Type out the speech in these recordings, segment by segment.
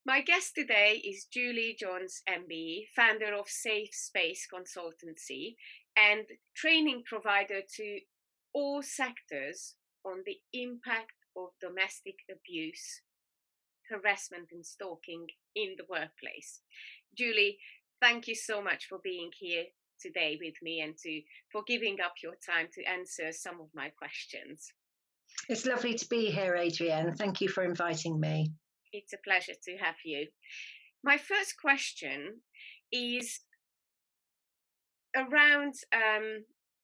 My guest today is Julie Johns MBE, founder of Safe Space Consultancy and training provider to all sectors on the impact of domestic abuse, harassment, and stalking in the workplace. Julie, thank you so much for being here today with me and for giving up your time to answer some of my questions. It's lovely to be here, Adrienne. Thank you for inviting me. It's a pleasure to have you. My first question is around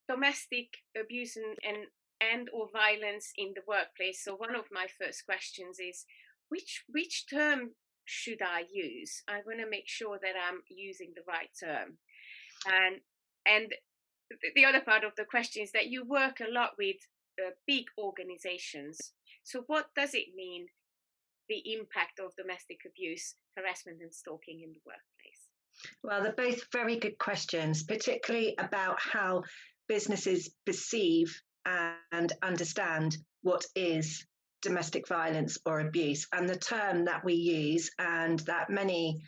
domestic abuse and or violence in the workplace. So one of my first questions is which term should I use? I want to make sure that I'm using the right term. And the other part of the question is that you work a lot with big organizations. So what does it mean, the impact of domestic abuse, harassment, and stalking in the workplace? Well, they're both very good questions, particularly about how businesses perceive and understand what is domestic violence or abuse. And the term that we use and that many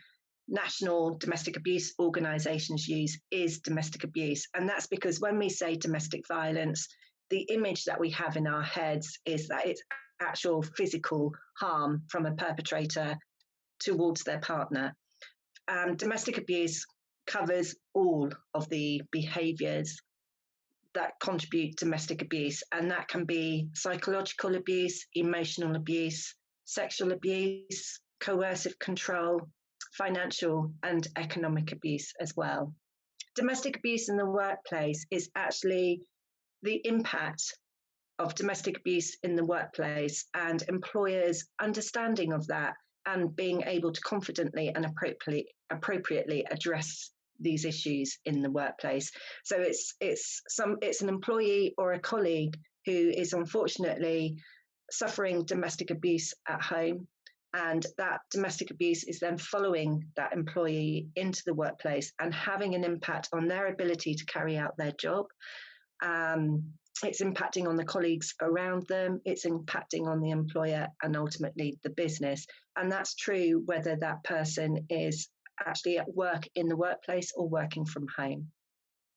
national domestic abuse organisations use is domestic abuse. And that's because when we say domestic violence, the image that we have in our heads is that it's actual physical harm from a perpetrator towards their partner. Domestic abuse covers all of the behaviours that contribute to domestic abuse, and that can be psychological abuse, emotional abuse, sexual abuse, coercive control, financial and economic abuse as well. Domestic abuse in the workplace is actually the impact of domestic abuse in the workplace and employers' understanding of that and being able to confidently and appropriately address these issues in the workplace. So it's an employee or a colleague who is unfortunately suffering domestic abuse at home, and that domestic abuse is then following that employee into the workplace and having an impact on their ability to carry out their job. It's impacting on the colleagues around them, it's impacting on the employer and ultimately the business. And that's true whether that person is actually at work in the workplace or working from home.